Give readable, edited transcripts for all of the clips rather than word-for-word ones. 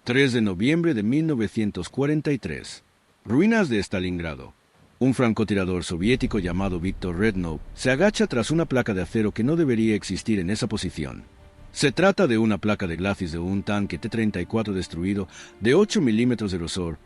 3 de noviembre de 1943. Ruinas de Stalingrado. Un francotirador soviético llamado Viktor Rednov se agacha tras una placa de acero que no debería existir en esa posición. Se trata de una placa de glacis de un tanque T-34 destruido de 8 milímetros de grosor,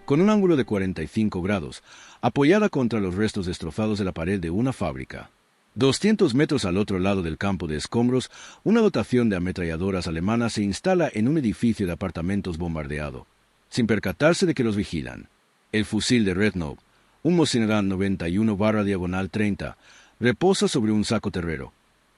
con un ángulo de 45 grados, apoyada contra los restos destrozados de la pared de una fábrica. 200 metros al otro lado del campo de escombros, una dotación de ametralladoras alemanas se instala en un edificio de apartamentos bombardeado, sin percatarse de que los vigilan. El fusil de Rednov, un Mosin-Nagant 91/30, reposa sobre un saco terrero.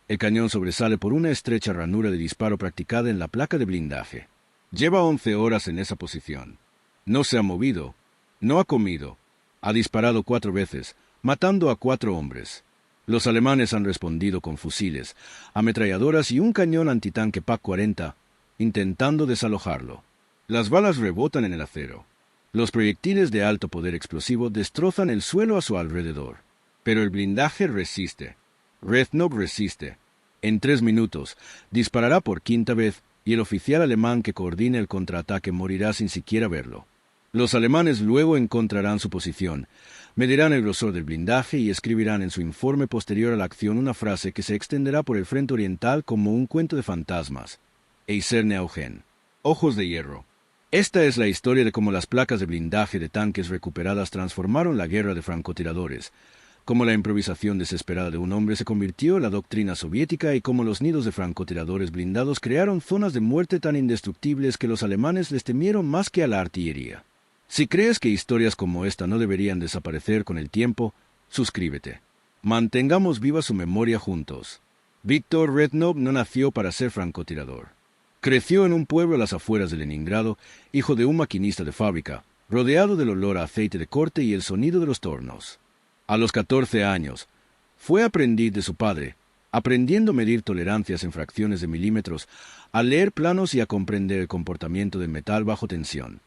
El cañón sobresale por una estrecha ranura de disparo practicada en la placa de blindaje. Lleva 11 horas en esa posición. No se ha movido, no ha comido. Ha disparado 4 veces, matando a 4 hombres. Los alemanes han respondido con fusiles, ametralladoras y un cañón antitanque PaK-40, intentando desalojarlo. Las balas rebotan en el acero. Los proyectiles de alto poder explosivo destrozan el suelo a su alrededor. Pero el blindaje resiste. Rednov resiste. En 3 minutos, disparará por 5ª vez y el oficial alemán que coordina el contraataque morirá sin siquiera verlo. Los alemanes luego encontrarán su posición, medirán el grosor del blindaje y escribirán en su informe posterior a la acción una frase que se extenderá por el frente oriental como un cuento de fantasmas. Eiserne Augen. Ojos de hierro. Esta es la historia de cómo las placas de blindaje de tanques recuperadas transformaron la guerra de francotiradores, cómo la improvisación desesperada de un hombre se convirtió en la doctrina soviética y cómo los nidos de francotiradores blindados crearon zonas de muerte tan indestructibles que los alemanes les temieron más que a la artillería. Si crees que historias como esta no deberían desaparecer con el tiempo, suscríbete. Mantengamos viva su memoria juntos. Viktor Rednov no nació para ser francotirador. Creció en un pueblo a las afueras de Leningrado, hijo de un maquinista de fábrica, rodeado del olor a aceite de corte y el sonido de los tornos. A los 14 años, fue aprendiz de su padre, aprendiendo a medir tolerancias en fracciones de milímetros, a leer planos y a comprender el comportamiento del metal bajo tensión.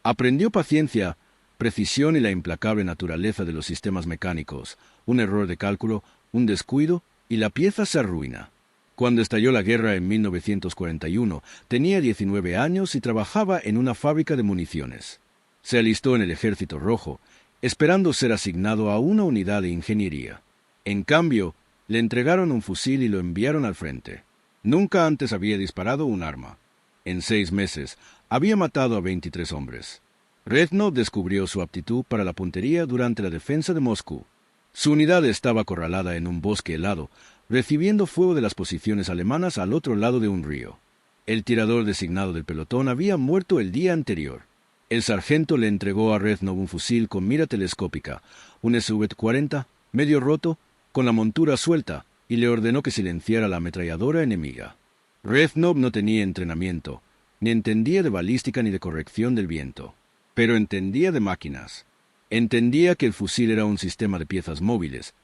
Aprendió paciencia, precisión y la implacable naturaleza de los sistemas mecánicos. Un error de cálculo, un descuido y la pieza se arruina. Cuando estalló la guerra en 1941, tenía 19 años y trabajaba en una fábrica de municiones. Se alistó en el Ejército Rojo, esperando ser asignado a una unidad de ingeniería. En cambio, le entregaron un fusil y lo enviaron al frente. Nunca antes había disparado un arma. En 6 meses, había matado a 23 hombres. Rednov descubrió su aptitud para la puntería durante la defensa de Moscú. Su unidad estaba acorralada en un bosque helado, recibiendo fuego de las posiciones alemanas al otro lado de un río. El tirador designado del pelotón había muerto el día anterior. El sargento le entregó a Rednov un fusil con mira telescópica, un SV-40, medio roto, con la montura suelta, y le ordenó que silenciara la ametralladora enemiga. Rednov no tenía entrenamiento, ni entendía de balística ni de corrección del viento, pero entendía de máquinas. Entendía que el fusil era un sistema de piezas móviles,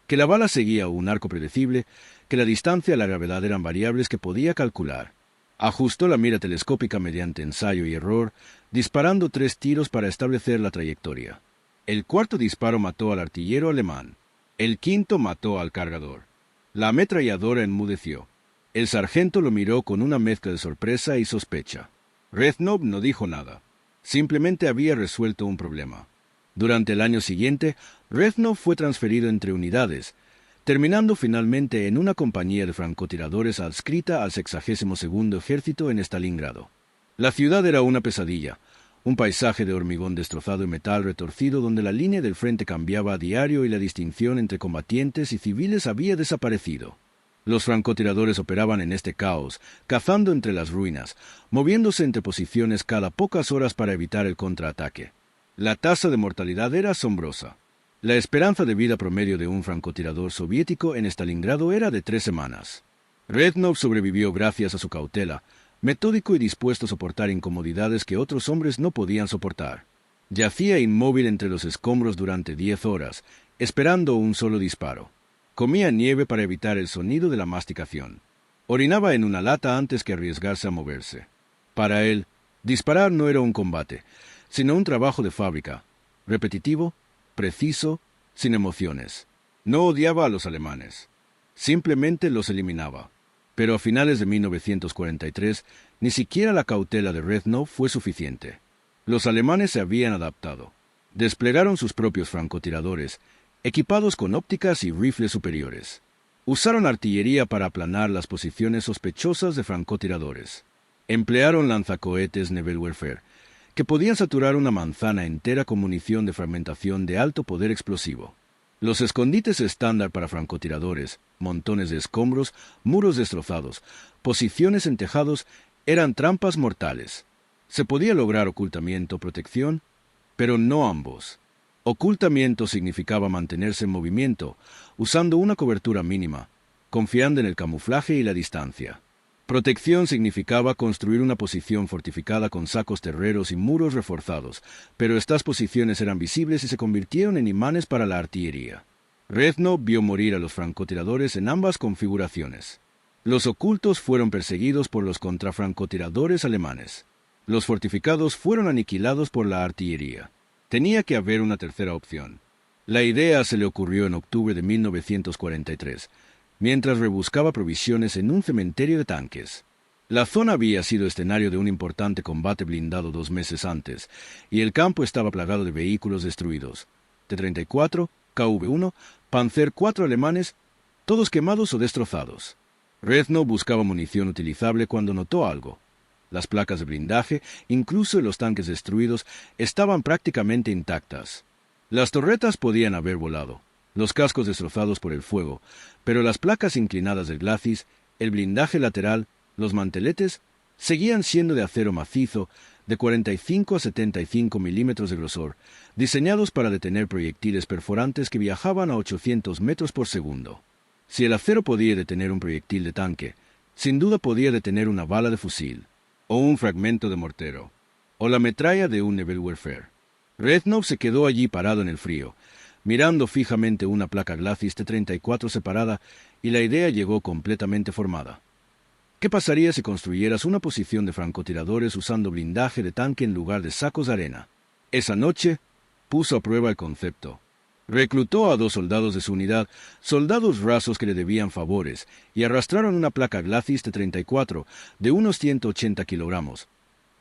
que la bala seguía un arco predecible, que la distancia y la gravedad eran variables que podía calcular. Ajustó la mira telescópica mediante ensayo y error, disparando 3 tiros para establecer la trayectoria. El 4º disparo mató al artillero alemán. El 5º mató al cargador. La ametralladora enmudeció. El sargento lo miró con una mezcla de sorpresa y sospecha. Rednov no dijo nada. Simplemente había resuelto un problema. Durante el año siguiente, Rednov fue transferido entre unidades, terminando finalmente en una compañía de francotiradores adscrita al 62º Ejército en Stalingrado. La ciudad era una pesadilla, un paisaje de hormigón destrozado y metal retorcido donde la línea del frente cambiaba a diario y la distinción entre combatientes y civiles había desaparecido. Los francotiradores operaban en este caos, cazando entre las ruinas, moviéndose entre posiciones cada pocas horas para evitar el contraataque. La tasa de mortalidad era asombrosa. La esperanza de vida promedio de un francotirador soviético en Stalingrado era de 3 semanas. Rednov sobrevivió gracias a su cautela, metódico y dispuesto a soportar incomodidades que otros hombres no podían soportar. Yacía inmóvil entre los escombros durante 10 horas, esperando un solo disparo. Comía nieve para evitar el sonido de la masticación. Orinaba en una lata antes que arriesgarse a moverse. Para él, disparar no era un combate, sino un trabajo de fábrica, repetitivo, preciso, sin emociones. No odiaba a los alemanes. Simplemente los eliminaba. Pero a finales de 1943 Ni siquiera la cautela de Reznov fue suficiente. Los alemanes se habían adaptado. Desplegaron sus propios francotiradores, equipados con ópticas y rifles superiores. Usaron artillería para aplanar las posiciones sospechosas de francotiradores. Emplearon lanzacohetes Nebelwerfer, que podían saturar una manzana entera con munición de fragmentación de alto poder explosivo. Los escondites estándar para francotiradores, montones de escombros, muros destrozados, posiciones en tejados, eran trampas mortales. Se podía lograr ocultamiento o protección, pero no ambos. Ocultamiento significaba mantenerse en movimiento, usando una cobertura mínima, confiando en el camuflaje y la distancia. Protección significaba construir una posición fortificada con sacos terreros y muros reforzados, pero estas posiciones eran visibles y se convirtieron en imanes para la artillería. Reznov vio morir a los francotiradores en ambas configuraciones. Los ocultos fueron perseguidos por los contrafrancotiradores alemanes. Los fortificados fueron aniquilados por la artillería. Tenía que haber una tercera opción. La idea se le ocurrió en octubre de 1943, mientras rebuscaba provisiones en un cementerio de tanques. La zona había sido escenario de un importante combate blindado 2 meses antes, y el campo estaba plagado de vehículos destruidos. T-34, KV-1, Panzer IV alemanes, todos quemados o destrozados. Reznov buscaba munición utilizable cuando notó algo. Las placas de blindaje, incluso en los tanques destruidos, estaban prácticamente intactas. Las torretas podían haber volado, los cascos destrozados por el fuego, pero las placas inclinadas del glacis, el blindaje lateral, los manteletes, seguían siendo de acero macizo, de 45 a 75 milímetros de grosor, diseñados para detener proyectiles perforantes que viajaban a 800 metros por segundo. Si el acero podía detener un proyectil de tanque, sin duda podía detener una bala de fusil, o un fragmento de mortero, o la metralla de un Nebelwerfer. Reznov se quedó allí parado en el frío, mirando fijamente una placa glacis T-34 separada, y la idea llegó completamente formada. ¿Qué pasaría si construyeras una posición de francotiradores usando blindaje de tanque en lugar de sacos de arena? Esa noche puso a prueba el concepto. Reclutó a 2 soldados de su unidad, soldados rasos que le debían favores, y arrastraron una placa glacis T-34 de unos 180 kilogramos,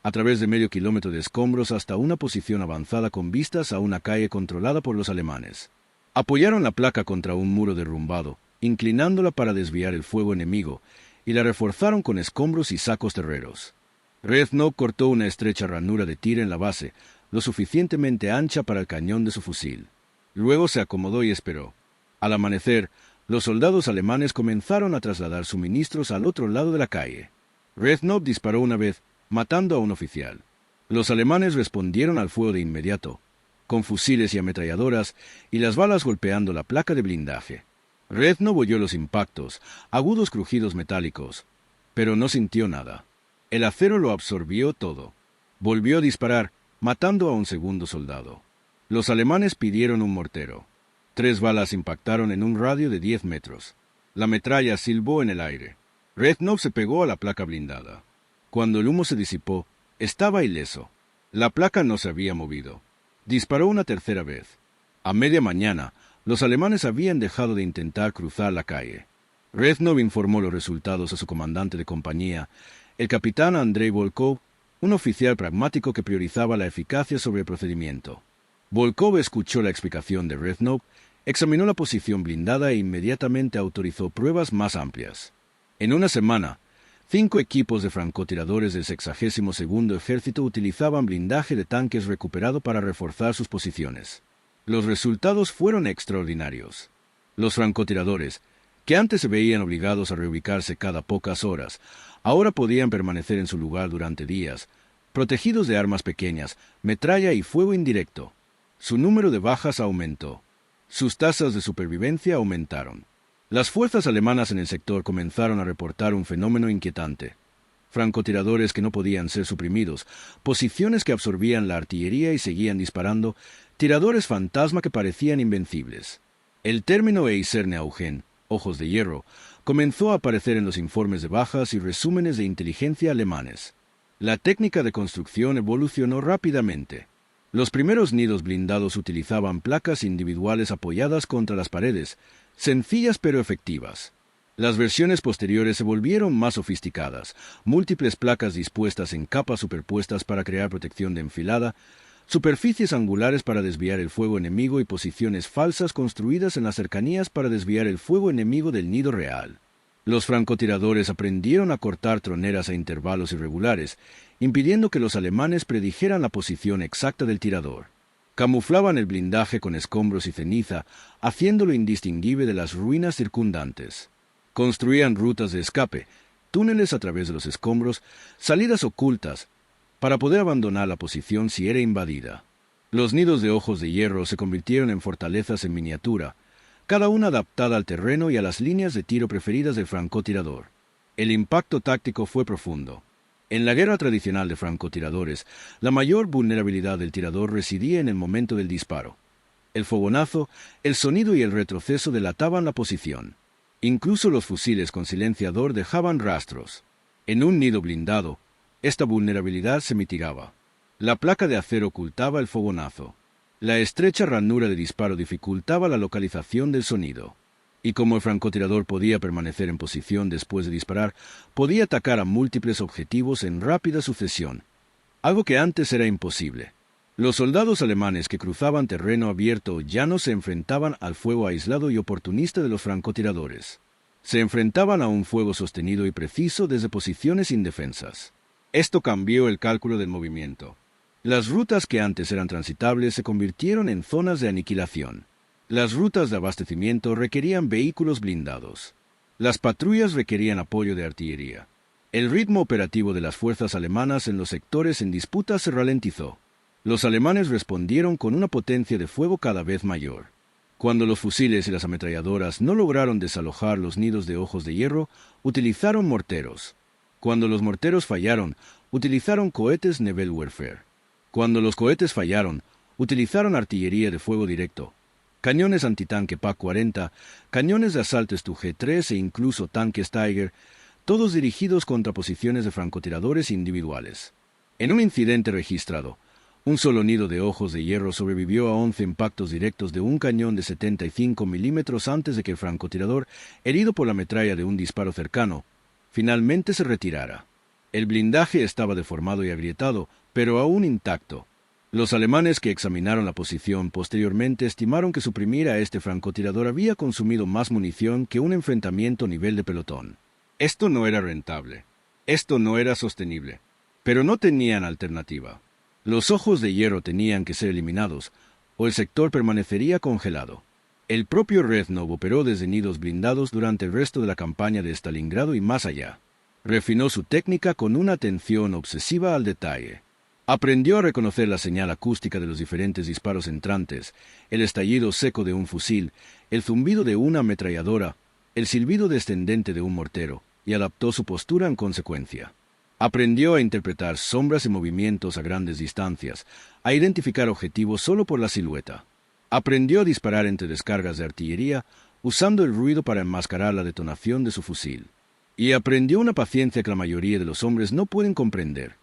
a través de medio kilómetro de escombros hasta una posición avanzada con vistas a una calle controlada por los alemanes. Apoyaron la placa contra un muro derrumbado, inclinándola para desviar el fuego enemigo, y la reforzaron con escombros y sacos terreros. Reznov cortó una estrecha ranura de tira en la base, lo suficientemente ancha para el cañón de su fusil. Luego se acomodó y esperó. Al amanecer, los soldados alemanes comenzaron a trasladar suministros al otro lado de la calle. Reznov disparó una vez, matando a un oficial. Los alemanes respondieron al fuego de inmediato, con fusiles y ametralladoras, y las balas golpeando la placa de blindaje. Reznov oyó los impactos, agudos crujidos metálicos, pero no sintió nada. El acero lo absorbió todo. Volvió a disparar, matando a un segundo soldado. Los alemanes pidieron un mortero. 3 balas impactaron en un radio de 10 metros. La metralla silbó en el aire. Reznov se pegó a la placa blindada. Cuando el humo se disipó, estaba ileso. La placa no se había movido. Disparó una tercera vez. A media mañana, los alemanes habían dejado de intentar cruzar la calle. Reznov informó los resultados a su comandante de compañía, el capitán Andrei Volkov, un oficial pragmático que priorizaba la eficacia sobre el procedimiento. Volkov escuchó la explicación de Reznov, examinó la posición blindada e inmediatamente autorizó pruebas más amplias. En una semana, 5 equipos de francotiradores del 62º Ejército utilizaban blindaje de tanques recuperado para reforzar sus posiciones. Los resultados fueron extraordinarios. Los francotiradores, que antes se veían obligados a reubicarse cada pocas horas, ahora podían permanecer en su lugar durante días, protegidos de armas pequeñas, metralla y fuego indirecto. Su número de bajas aumentó. Sus tasas de supervivencia aumentaron. Las fuerzas alemanas en el sector comenzaron a reportar un fenómeno inquietante. Francotiradores que no podían ser suprimidos, posiciones que absorbían la artillería y seguían disparando, tiradores fantasma que parecían invencibles. El término Eiserne Augen, ojos de hierro, comenzó a aparecer en los informes de bajas y resúmenes de inteligencia alemanes. La técnica de construcción evolucionó rápidamente. Los primeros nidos blindados utilizaban placas individuales apoyadas contra las paredes, sencillas pero efectivas. Las versiones posteriores se volvieron más sofisticadas, múltiples placas dispuestas en capas superpuestas para crear protección de enfilada, superficies angulares para desviar el fuego enemigo y posiciones falsas construidas en las cercanías para desviar el fuego enemigo del nido real. Los francotiradores aprendieron a cortar troneras a intervalos irregulares, impidiendo que los alemanes predijeran la posición exacta del tirador. Camuflaban el blindaje con escombros y ceniza, haciéndolo indistinguible de las ruinas circundantes. Construían rutas de escape, túneles a través de los escombros, salidas ocultas, para poder abandonar la posición si era invadida. Los nidos de ojos de hierro se convirtieron en fortalezas en miniatura, cada una adaptada al terreno y a las líneas de tiro preferidas del francotirador. El impacto táctico fue profundo. En la guerra tradicional de francotiradores, la mayor vulnerabilidad del tirador residía en el momento del disparo. El fogonazo, el sonido y el retroceso delataban la posición. Incluso los fusiles con silenciador dejaban rastros. En un nido blindado, esta vulnerabilidad se mitigaba. La placa de acero ocultaba el fogonazo. La estrecha ranura de disparo dificultaba la localización del sonido. Y como el francotirador podía permanecer en posición después de disparar, podía atacar a múltiples objetivos en rápida sucesión, algo que antes era imposible. Los soldados alemanes que cruzaban terreno abierto ya no se enfrentaban al fuego aislado y oportunista de los francotiradores. Se enfrentaban a un fuego sostenido y preciso desde posiciones indefensas. Esto cambió el cálculo del movimiento. Las rutas que antes eran transitables se convirtieron en zonas de aniquilación. Las rutas de abastecimiento requerían vehículos blindados. Las patrullas requerían apoyo de artillería. El ritmo operativo de las fuerzas alemanas en los sectores en disputa se ralentizó. Los alemanes respondieron con una potencia de fuego cada vez mayor. Cuando los fusiles y las ametralladoras no lograron desalojar los nidos de ojos de hierro, utilizaron morteros. Cuando los morteros fallaron, utilizaron cohetes Nebelwerfer. Cuando los cohetes fallaron, utilizaron artillería de fuego directo, cañones antitanque PaK-40, cañones de asalto Stu-G3 e incluso tanques Tiger, todos dirigidos contra posiciones de francotiradores individuales. En un incidente registrado, un solo nido de ojos de hierro sobrevivió a 11 impactos directos de un cañón de 75 milímetros antes de que el francotirador, herido por la metralla de un disparo cercano, finalmente se retirara. El blindaje estaba deformado y agrietado, pero aún intacto. Los alemanes que examinaron la posición posteriormente estimaron que suprimir a este francotirador había consumido más munición que un enfrentamiento a nivel de pelotón. Esto no era rentable. Esto no era sostenible. Pero no tenían alternativa. Los ojos de hierro tenían que ser eliminados, o el sector permanecería congelado. El propio Reznov operó desde nidos blindados durante el resto de la campaña de Stalingrado y más allá. Refinó su técnica con una atención obsesiva al detalle. Aprendió a reconocer la señal acústica de los diferentes disparos entrantes, el estallido seco de un fusil, el zumbido de una ametralladora, el silbido descendente de un mortero, y adaptó su postura en consecuencia. Aprendió a interpretar sombras y movimientos a grandes distancias, a identificar objetivos solo por la silueta. Aprendió a disparar entre descargas de artillería, usando el ruido para enmascarar la detonación de su fusil. Y aprendió una paciencia que la mayoría de los hombres no pueden comprender.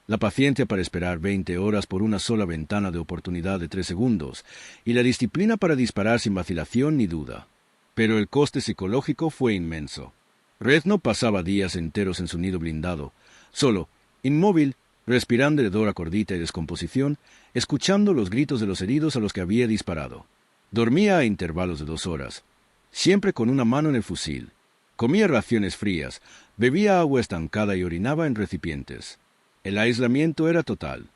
La paciencia para esperar 20 horas por una sola ventana de oportunidad de 3 segundos, y la disciplina para disparar sin vacilación ni duda. Pero el coste psicológico fue inmenso. Reznov pasaba días enteros en su nido blindado, solo, inmóvil, respirando hedor a cordita y descomposición, escuchando los gritos de los heridos a los que había disparado. Dormía a intervalos de 2 horas, siempre con una mano en el fusil. Comía raciones frías, bebía agua estancada y orinaba en recipientes. El aislamiento era total.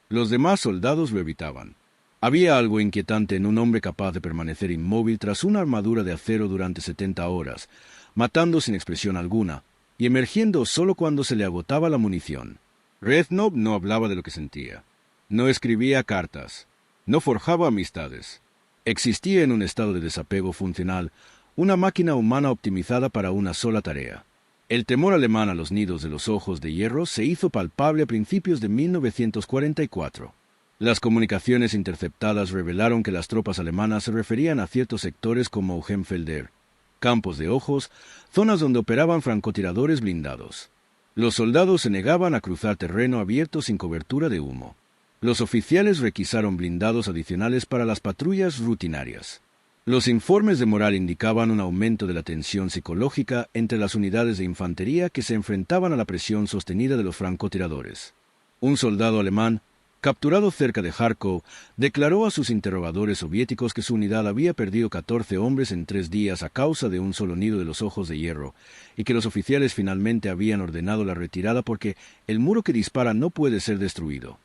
Los demás soldados lo evitaban. Había algo inquietante en un hombre capaz de permanecer inmóvil tras una armadura de acero durante 70 horas, matando sin expresión alguna, y emergiendo solo cuando se le agotaba la munición. Reznov no hablaba de lo que sentía. No escribía cartas. No forjaba amistades. Existía en un estado de desapego funcional, una máquina humana optimizada para una sola tarea. El temor alemán a los nidos de los ojos de hierro se hizo palpable a principios de 1944. Las comunicaciones interceptadas revelaron que las tropas alemanas se referían a ciertos sectores como Eugenfelder, campos de ojos, zonas donde operaban francotiradores blindados. Los soldados se negaban a cruzar terreno abierto sin cobertura de humo. Los oficiales requisaron blindados adicionales para las patrullas rutinarias. Los informes de moral indicaban un aumento de la tensión psicológica entre las unidades de infantería que se enfrentaban a la presión sostenida de los francotiradores. Un soldado alemán, capturado cerca de Kharkov, declaró a sus interrogadores soviéticos que su unidad había perdido 14 hombres en 3 días a causa de un solo nido de los ojos de hierro, y que los oficiales finalmente habían ordenado la retirada porque el muro que dispara no puede ser destruido.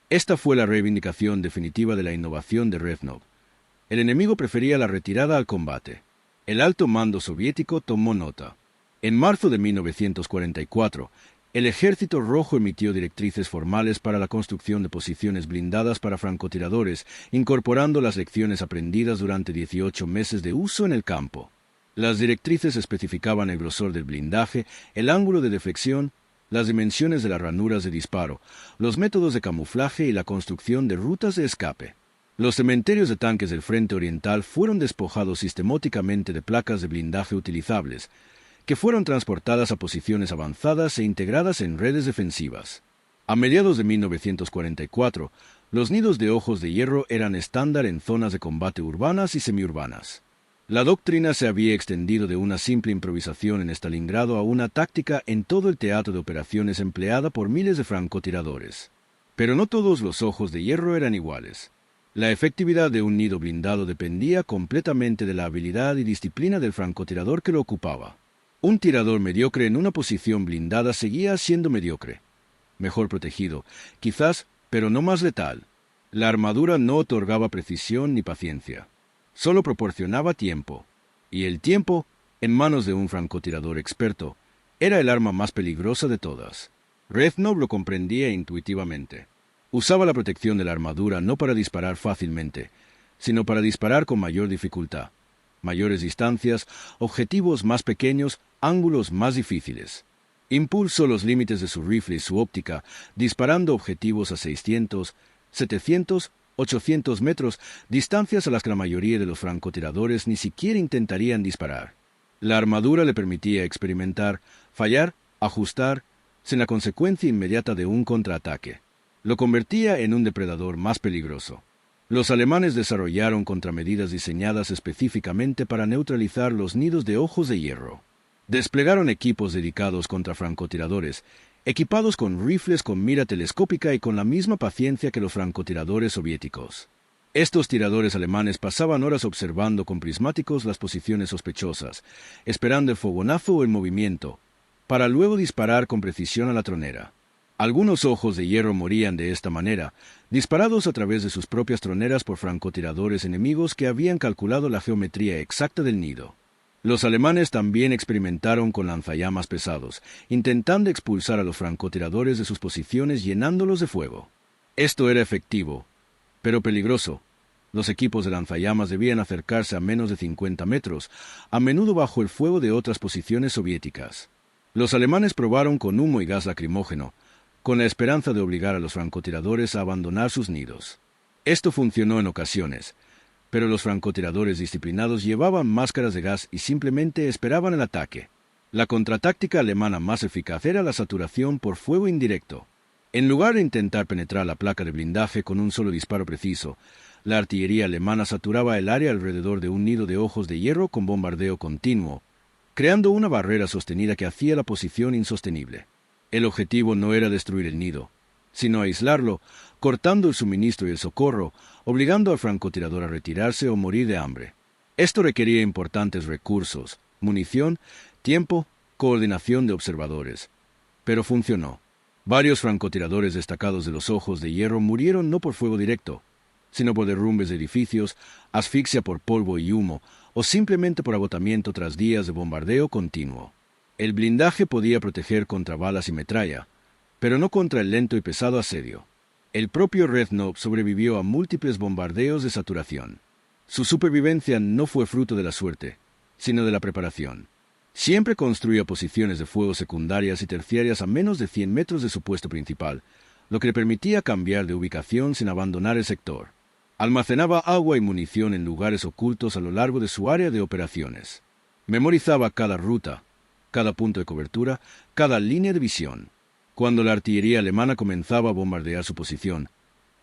Esta fue la reivindicación definitiva de la innovación de Reznov. El enemigo prefería la retirada al combate. El alto mando soviético tomó nota. En marzo de 1944, el Ejército Rojo emitió directrices formales para la construcción de posiciones blindadas para francotiradores, incorporando las lecciones aprendidas durante 18 meses de uso en el campo. Las directrices especificaban el grosor del blindaje, el ángulo de deflexión, las dimensiones de las ranuras de disparo, los métodos de camuflaje y la construcción de rutas de escape. Los cementerios de tanques del Frente Oriental fueron despojados sistemáticamente de placas de blindaje utilizables, que fueron transportadas a posiciones avanzadas e integradas en redes defensivas. A mediados de 1944, los nidos de ojos de hierro eran estándar en zonas de combate urbanas y semiurbanas. La doctrina se había extendido de una simple improvisación en Stalingrado a una táctica en todo el teatro de operaciones empleada por miles de francotiradores. Pero no todos los ojos de hierro eran iguales. La efectividad de un nido blindado dependía completamente de la habilidad y disciplina del francotirador que lo ocupaba. Un tirador mediocre en una posición blindada seguía siendo mediocre. Mejor protegido, quizás, pero no más letal. La armadura no otorgaba precisión ni paciencia. Solo proporcionaba tiempo. Y el tiempo, en manos de un francotirador experto, era el arma más peligrosa de todas. Reznov lo comprendía intuitivamente. Usaba la protección de la armadura no para disparar fácilmente, sino para disparar con mayor dificultad, mayores distancias, objetivos más pequeños, ángulos más difíciles. Impulsó los límites de su rifle y su óptica, disparando objetivos a 600, 700, 800 metros, distancias a las que la mayoría de los francotiradores ni siquiera intentarían disparar. La armadura le permitía experimentar, fallar, ajustar, sin la consecuencia inmediata de un contraataque. Lo convertía en un depredador más peligroso. Los alemanes desarrollaron contramedidas diseñadas específicamente para neutralizar los nidos de ojos de hierro. Desplegaron equipos dedicados contra francotiradores, equipados con rifles con mira telescópica y con la misma paciencia que los francotiradores soviéticos. Estos tiradores alemanes pasaban horas observando con prismáticos las posiciones sospechosas, esperando el fogonazo o el movimiento, para luego disparar con precisión a la tronera. Algunos ojos de hierro morían de esta manera, disparados a través de sus propias troneras por francotiradores enemigos que habían calculado la geometría exacta del nido. Los alemanes también experimentaron con lanzallamas pesados, intentando expulsar a los francotiradores de sus posiciones llenándolos de fuego. Esto era efectivo, pero peligroso. Los equipos de lanzallamas debían acercarse a menos de 50 metros, a menudo bajo el fuego de otras posiciones soviéticas. Los alemanes probaron con humo y gas lacrimógeno, con la esperanza de obligar a los francotiradores a abandonar sus nidos. Esto funcionó en ocasiones, pero los francotiradores disciplinados llevaban máscaras de gas y simplemente esperaban el ataque. La contratáctica alemana más eficaz era la saturación por fuego indirecto. En lugar de intentar penetrar la placa de blindaje con un solo disparo preciso, la artillería alemana saturaba el área alrededor de un nido de ojos de hierro con bombardeo continuo, creando una barrera sostenida que hacía la posición insostenible. El objetivo no era destruir el nido, sino aislarlo, cortando el suministro y el socorro, obligando al francotirador a retirarse o morir de hambre. Esto requería importantes recursos, munición, tiempo, coordinación de observadores. Pero funcionó. Varios francotiradores destacados de los ojos de hierro murieron no por fuego directo, sino por derrumbes de edificios, asfixia por polvo y humo, o simplemente por agotamiento tras días de bombardeo continuo. El blindaje podía proteger contra balas y metralla, pero no contra el lento y pesado asedio. El propio Reznov sobrevivió a múltiples bombardeos de saturación. Su supervivencia no fue fruto de la suerte, sino de la preparación. Siempre construía posiciones de fuego secundarias y terciarias a menos de 100 metros de su puesto principal, lo que le permitía cambiar de ubicación sin abandonar el sector. Almacenaba agua y munición en lugares ocultos a lo largo de su área de operaciones. Memorizaba cada ruta, cada punto de cobertura, cada línea de visión. Cuando la artillería alemana comenzaba a bombardear su posición,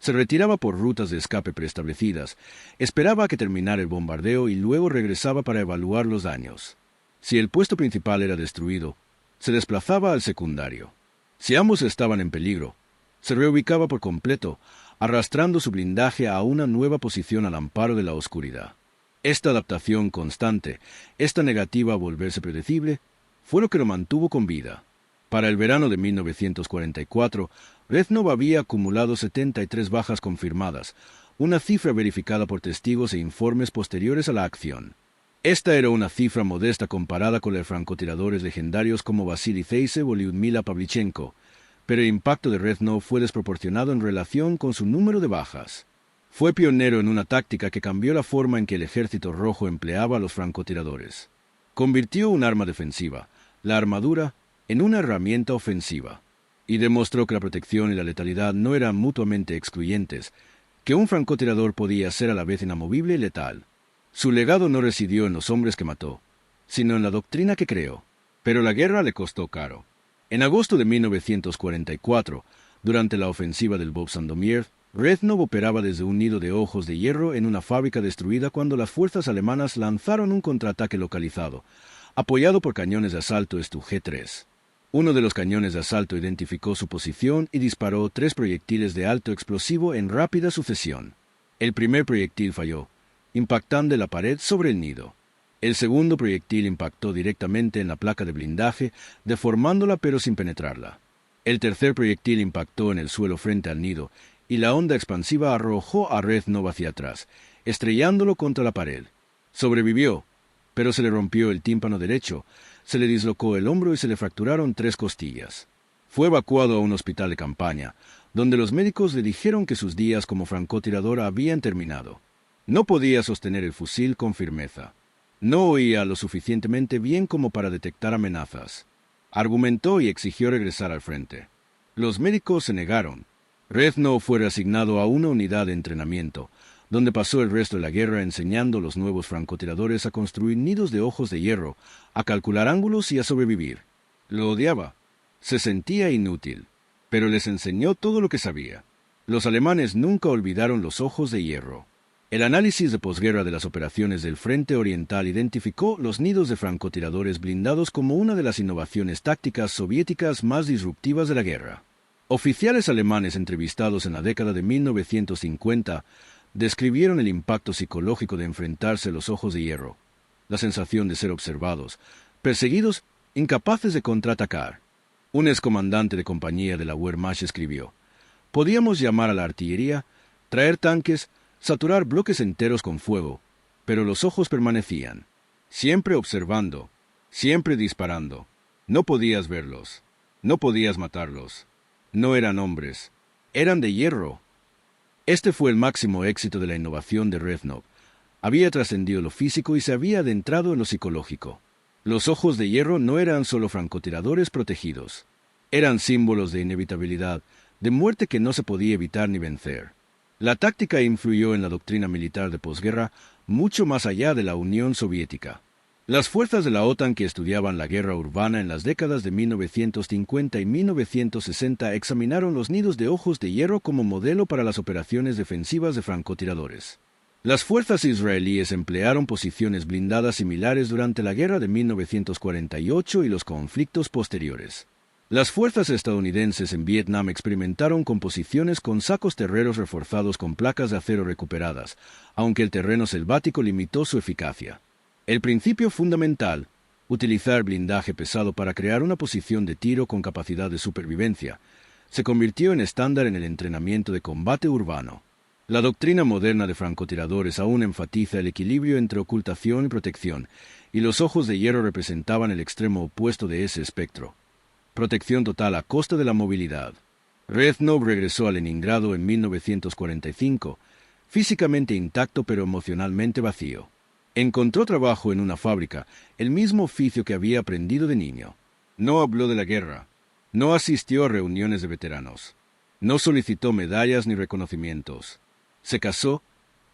Se retiraba por rutas de escape preestablecidas, esperaba a que terminara el bombardeo y luego regresaba para evaluar los daños. Si el puesto principal era destruido, se desplazaba al secundario. Si ambos estaban en peligro, se reubicaba por completo, arrastrando su blindaje a una nueva posición al amparo de la oscuridad. Esta adaptación constante, esta negativa a volverse predecible, fue lo que lo mantuvo con vida. Para el verano de 1944, Reznov había acumulado 73 bajas confirmadas, una cifra verificada por testigos e informes posteriores a la acción. Esta era una cifra modesta comparada con los francotiradores legendarios como Vasily Zaytsev o Lyudmila Pavlichenko, pero el impacto de Reznov fue desproporcionado en relación con su número de bajas. Fue pionero en una táctica que cambió la forma en que el Ejército Rojo empleaba a los francotiradores. Convirtió un arma defensiva, la armadura, en una herramienta ofensiva, y demostró que la protección y la letalidad no eran mutuamente excluyentes, que un francotirador podía ser a la vez inamovible y letal. Su legado no residió en los hombres que mató, sino en la doctrina que creó. Pero la guerra le costó caro. En agosto de 1944, durante la ofensiva del Bob Sandomierz, Reznov operaba desde un nido de ojos de hierro en una fábrica destruida cuando las fuerzas alemanas lanzaron un contraataque localizado, apoyado por cañones de asalto Stu-G3. Uno de los cañones de asalto identificó su posición y disparó 3 proyectiles de alto explosivo en rápida sucesión. El primer proyectil falló, impactando la pared sobre el nido. El segundo proyectil impactó directamente en la placa de blindaje, deformándola pero sin penetrarla. El tercer proyectil impactó en el suelo frente al nido, y la onda expansiva arrojó a Reznov hacia atrás, estrellándolo contra la pared. Sobrevivió, pero se le rompió el tímpano derecho, se le dislocó el hombro y se le fracturaron 3 costillas. Fue evacuado a un hospital de campaña, donde los médicos le dijeron que sus días como francotirador habían terminado. No podía sostener el fusil con firmeza. No oía lo suficientemente bien como para detectar amenazas. Argumentó y exigió regresar al frente. Los médicos se negaron. Reznov fue reasignado a una unidad de entrenamiento, donde pasó el resto de la guerra enseñando a los nuevos francotiradores a construir nidos de ojos de hierro, a calcular ángulos y a sobrevivir. Lo odiaba. Se sentía inútil, pero les enseñó todo lo que sabía. Los alemanes nunca olvidaron los ojos de hierro. El análisis de posguerra de las operaciones del Frente Oriental identificó los nidos de francotiradores blindados como una de las innovaciones tácticas soviéticas más disruptivas de la guerra. Oficiales alemanes entrevistados en la década de 1950 describieron el impacto psicológico de enfrentarse a los ojos de hierro, la sensación de ser observados, perseguidos, incapaces de contraatacar. Un excomandante de compañía de la Wehrmacht escribió: «Podíamos llamar a la artillería, traer tanques, saturar bloques enteros con fuego, pero los ojos permanecían, siempre observando, siempre disparando. No podías verlos, no podías matarlos. No eran hombres, eran de hierro». Este fue el máximo éxito de la innovación de Reznov. Había trascendido lo físico y se había adentrado en lo psicológico. Los ojos de hierro no eran solo francotiradores protegidos. Eran símbolos de inevitabilidad, de muerte que no se podía evitar ni vencer. La táctica influyó en la doctrina militar de posguerra mucho más allá de la Unión Soviética. Las fuerzas de la OTAN que estudiaban la guerra urbana en las décadas de 1950 y 1960 examinaron los nidos de ojos de hierro como modelo para las operaciones defensivas de francotiradores. Las fuerzas israelíes emplearon posiciones blindadas similares durante la guerra de 1948 y los conflictos posteriores. Las fuerzas estadounidenses en Vietnam experimentaron con posiciones con sacos terreros reforzados con placas de acero recuperadas, aunque el terreno selvático limitó su eficacia. El principio fundamental, utilizar blindaje pesado para crear una posición de tiro con capacidad de supervivencia, se convirtió en estándar en el entrenamiento de combate urbano. La doctrina moderna de francotiradores aún enfatiza el equilibrio entre ocultación y protección, y los ojos de hierro representaban el extremo opuesto de ese espectro. Protección total a costa de la movilidad. Reznov regresó a Leningrado en 1945, físicamente intacto pero emocionalmente vacío. Encontró trabajo en una fábrica, el mismo oficio que había aprendido de niño. No habló de la guerra. No asistió a reuniones de veteranos. No solicitó medallas ni reconocimientos. Se casó,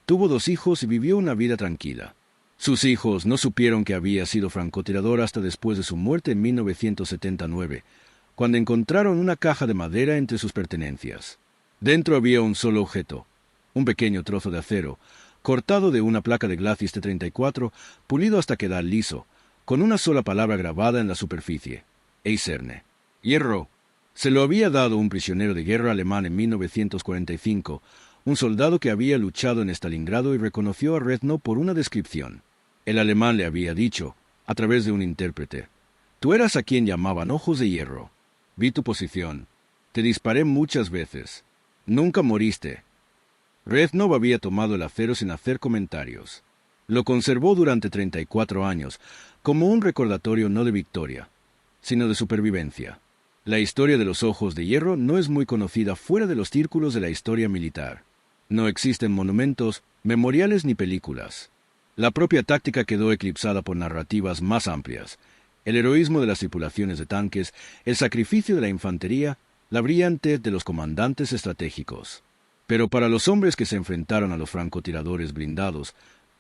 tuvo 2 hijos y vivió una vida tranquila. Sus hijos no supieron que había sido francotirador hasta después de su muerte en 1979, cuando encontraron una caja de madera entre sus pertenencias. Dentro había un solo objeto, un pequeño trozo de acero, cortado de una placa de Glacis T-34, pulido hasta quedar liso, con una sola palabra grabada en la superficie: Eiserne. Hierro. Se lo había dado un prisionero de guerra alemán en 1945, un soldado que había luchado en Stalingrado y reconoció a Reznov por una descripción. El alemán le había dicho, a través de un intérprete: «Tú eras a quien llamaban Ojos de Hierro. Vi tu posición. Te disparé muchas veces. Nunca moriste». Reznov había tomado el acero sin hacer comentarios. Lo conservó durante 34 años, como un recordatorio no de victoria, sino de supervivencia. La historia de los Ojos de Hierro no es muy conocida fuera de los círculos de la historia militar. No existen monumentos, memoriales ni películas. La propia táctica quedó eclipsada por narrativas más amplias: el heroísmo de las tripulaciones de tanques, el sacrificio de la infantería, la brillantez de los comandantes estratégicos. Pero para los hombres que se enfrentaron a los francotiradores blindados,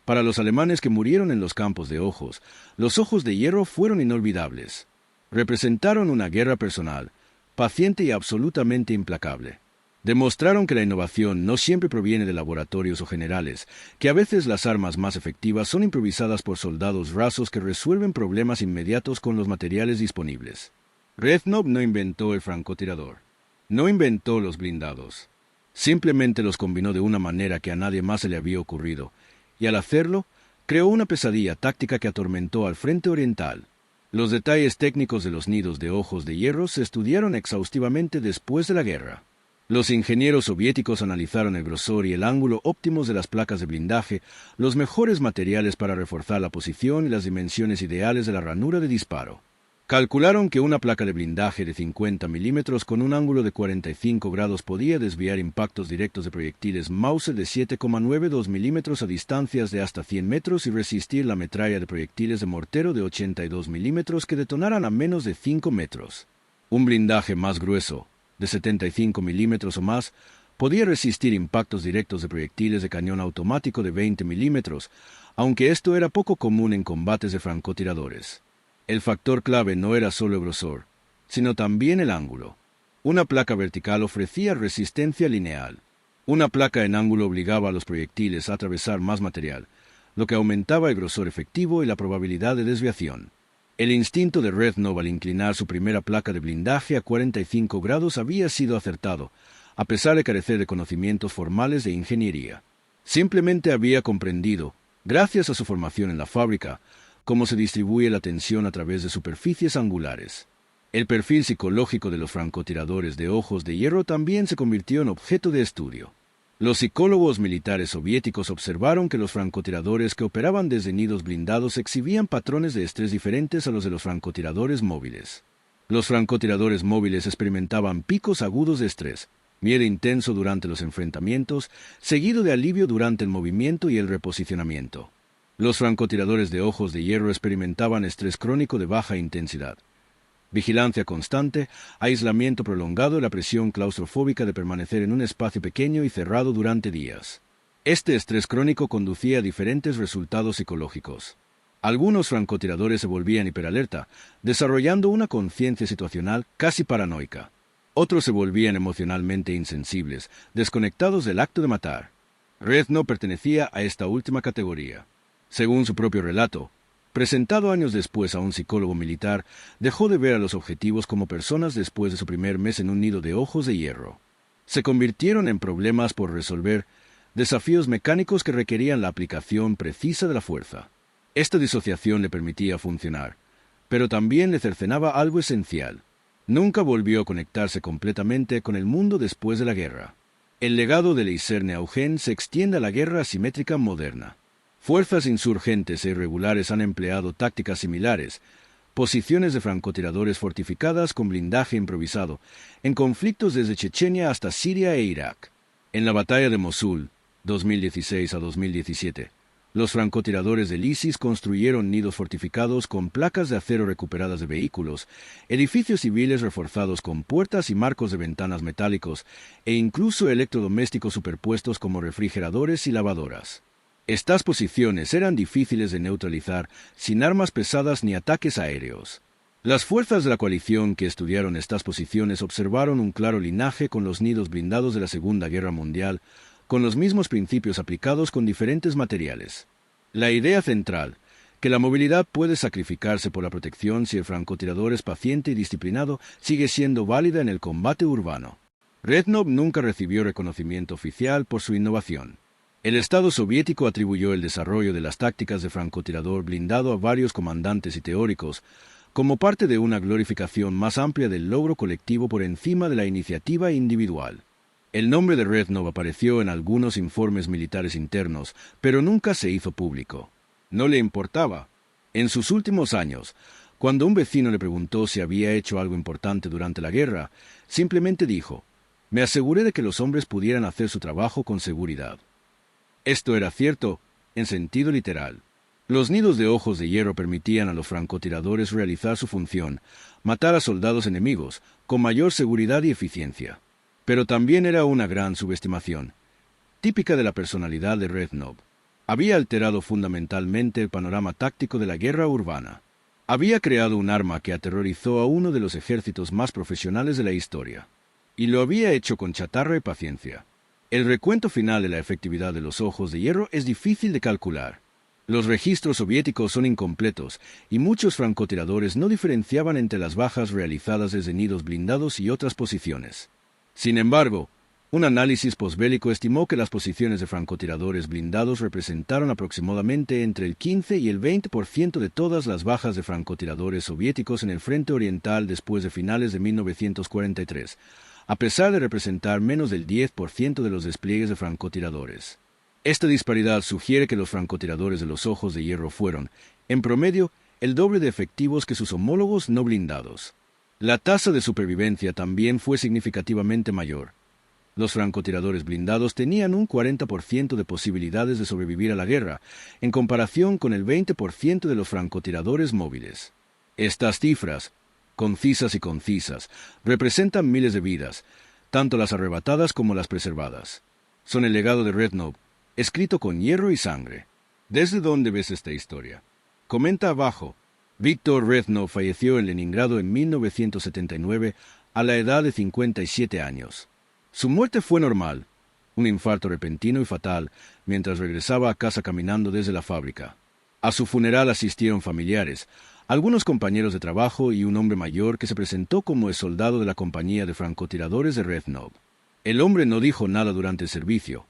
para los alemanes que murieron en los campos de Ojos, los Ojos de Hierro fueron inolvidables. Representaron una guerra personal, paciente y absolutamente implacable. Demostraron que la innovación no siempre proviene de laboratorios o generales, que a veces las armas más efectivas son improvisadas por soldados rasos que resuelven problemas inmediatos con los materiales disponibles. Reznov no inventó el francotirador. No inventó los blindados. Simplemente los combinó de una manera que a nadie más se le había ocurrido, y al hacerlo, creó una pesadilla táctica que atormentó al Frente Oriental. Los detalles técnicos de los nidos de Ojos de Hierro se estudiaron exhaustivamente después de la guerra. Los ingenieros soviéticos analizaron el grosor y el ángulo óptimos de las placas de blindaje, los mejores materiales para reforzar la posición y las dimensiones ideales de la ranura de disparo. Calcularon que una placa de blindaje de 50 milímetros con un ángulo de 45 grados podía desviar impactos directos de proyectiles Mauser de 7,92 milímetros a distancias de hasta 100 metros y resistir la metralla de proyectiles de mortero de 82 milímetros que detonaran a menos de 5 metros. Un blindaje más grueso, de 75 milímetros o más, podía resistir impactos directos de proyectiles de cañón automático de 20 milímetros, aunque esto era poco común en combates de francotiradores. El factor clave no era solo el grosor, sino también el ángulo. Una placa vertical ofrecía resistencia lineal. Una placa en ángulo obligaba a los proyectiles a atravesar más material, lo que aumentaba el grosor efectivo y la probabilidad de desviación. El instinto de Reznov al inclinar su primera placa de blindaje a 45 grados había sido acertado, a pesar de carecer de conocimientos formales de ingeniería. Simplemente había comprendido, gracias a su formación en la fábrica, cómo se distribuye la tensión a través de superficies angulares. El perfil psicológico de los francotiradores de Ojos de Hierro también se convirtió en objeto de estudio. Los psicólogos militares soviéticos observaron que los francotiradores que operaban desde nidos blindados exhibían patrones de estrés diferentes a los de los francotiradores móviles. Los francotiradores móviles experimentaban picos agudos de estrés, miedo intenso durante los enfrentamientos, seguido de alivio durante el movimiento y el reposicionamiento. Los francotiradores de Ojos de Hierro experimentaban estrés crónico de baja intensidad, vigilancia constante, aislamiento prolongado y la presión claustrofóbica de permanecer en un espacio pequeño y cerrado durante días. Este estrés crónico conducía a diferentes resultados psicológicos. Algunos francotiradores se volvían hiperalerta, desarrollando una conciencia situacional casi paranoica. Otros se volvían emocionalmente insensibles, desconectados del acto de matar. Reznov pertenecía a esta última categoría. Según su propio relato, presentado años después a un psicólogo militar, dejó de ver a los objetivos como personas después de su primer mes en un nido de Ojos de Hierro. Se convirtieron en problemas por resolver, desafíos mecánicos que requerían la aplicación precisa de la fuerza. Esta disociación le permitía funcionar, pero también le cercenaba algo esencial. Nunca volvió a conectarse completamente con el mundo después de la guerra. El legado de Eiserne Augen se extiende a la guerra asimétrica moderna. Fuerzas insurgentes e irregulares han empleado tácticas similares, posiciones de francotiradores fortificadas con blindaje improvisado, en conflictos desde Chechenia hasta Siria e Irak. En la batalla de Mosul, 2016 a 2017, los francotiradores del ISIS construyeron nidos fortificados con placas de acero recuperadas de vehículos, edificios civiles reforzados con puertas y marcos de ventanas metálicos, e incluso electrodomésticos superpuestos como refrigeradores y lavadoras. Estas posiciones eran difíciles de neutralizar sin armas pesadas ni ataques aéreos. Las fuerzas de la coalición que estudiaron estas posiciones observaron un claro linaje con los nidos blindados de la Segunda Guerra Mundial, con los mismos principios aplicados con diferentes materiales. La idea central, que la movilidad puede sacrificarse por la protección si el francotirador es paciente y disciplinado, sigue siendo válida en el combate urbano. Reznov nunca recibió reconocimiento oficial por su innovación. El Estado soviético atribuyó el desarrollo de las tácticas de francotirador blindado a varios comandantes y teóricos, como parte de una glorificación más amplia del logro colectivo por encima de la iniciativa individual. El nombre de Reznov apareció en algunos informes militares internos, pero nunca se hizo público. No le importaba. En sus últimos años, cuando un vecino le preguntó si había hecho algo importante durante la guerra, simplemente dijo: «Me aseguré de que los hombres pudieran hacer su trabajo con seguridad». Esto era cierto, en sentido literal. Los nidos de ojos de hierro permitían a los francotiradores realizar su función, matar a soldados enemigos, con mayor seguridad y eficiencia. Pero también era una gran subestimación, típica de la personalidad de Reznov. Había alterado fundamentalmente el panorama táctico de la guerra urbana. Había creado un arma que aterrorizó a uno de los ejércitos más profesionales de la historia. Y lo había hecho con chatarra y paciencia. El recuento final de la efectividad de los ojos de hierro es difícil de calcular. Los registros soviéticos son incompletos y muchos francotiradores no diferenciaban entre las bajas realizadas desde nidos blindados y otras posiciones. Sin embargo, un análisis posbélico estimó que las posiciones de francotiradores blindados representaron aproximadamente entre el 15 y el 20% de todas las bajas de francotiradores soviéticos en el frente oriental después de finales de 1943, a pesar de representar menos del 10% de los despliegues de francotiradores. Esta disparidad sugiere que los francotiradores de los ojos de hierro fueron, en promedio, el doble de efectivos que sus homólogos no blindados. La tasa de supervivencia también fue significativamente mayor. Los francotiradores blindados tenían un 40% de posibilidades de sobrevivir a la guerra, en comparación con el 20% de los francotiradores móviles. Estas cifras, concisas, representan miles de vidas, tanto las arrebatadas como las preservadas. Son el legado de Reznov, escrito con hierro y sangre. ¿Desde dónde ves esta historia? Comenta abajo. Víctor Reznov falleció en Leningrado en 1979 a la edad de 57 años. Su muerte fue normal, un infarto repentino y fatal, mientras regresaba a casa caminando desde la fábrica. A su funeral asistieron familiares, algunos compañeros de trabajo y un hombre mayor que se presentó como el soldado de la compañía de francotiradores de Reznov. El hombre no dijo nada durante el servicio,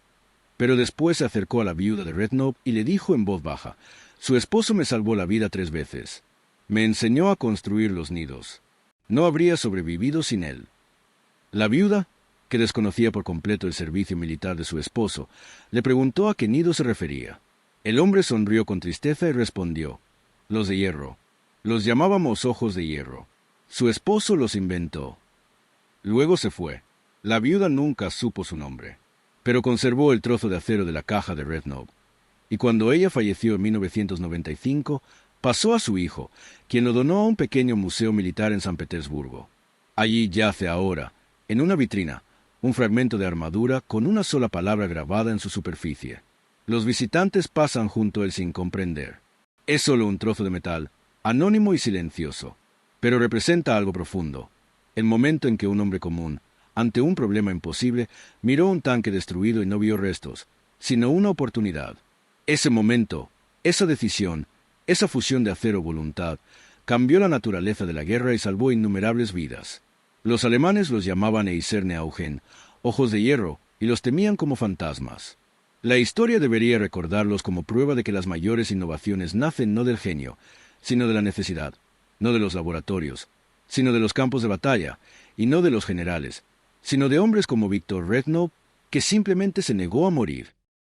pero después se acercó a la viuda de Reznov y le dijo en voz baja: «Su esposo me salvó la vida 3 veces. Me enseñó a construir los nidos. No habría sobrevivido sin él». La viuda, que desconocía por completo el servicio militar de su esposo, le preguntó a qué nido se refería. El hombre sonrió con tristeza y respondió: «Los de hierro. Los llamábamos ojos de hierro. Su esposo los inventó». Luego se fue. La viuda nunca supo su nombre, pero conservó el trozo de acero de la caja de Reznov. Y cuando ella falleció en 1995, pasó a su hijo, quien lo donó a un pequeño museo militar en San Petersburgo. Allí yace ahora, en una vitrina, un fragmento de armadura con una sola palabra grabada en su superficie. Los visitantes pasan junto a él sin comprender. Es solo un trozo de metal, anónimo y silencioso, pero representa algo profundo. El momento en que un hombre común, ante un problema imposible, miró un tanque destruido y no vio restos, sino una oportunidad. Ese momento, esa decisión, esa fusión de acero-voluntad, cambió la naturaleza de la guerra y salvó innumerables vidas. Los alemanes los llamaban Eiserne Augen, ojos de hierro, y los temían como fantasmas. La historia debería recordarlos como prueba de que las mayores innovaciones nacen no del genio, sino de la necesidad, no de los laboratorios, sino de los campos de batalla, y no de los generales, sino de hombres como Víctor Reznov, que simplemente se negó a morir.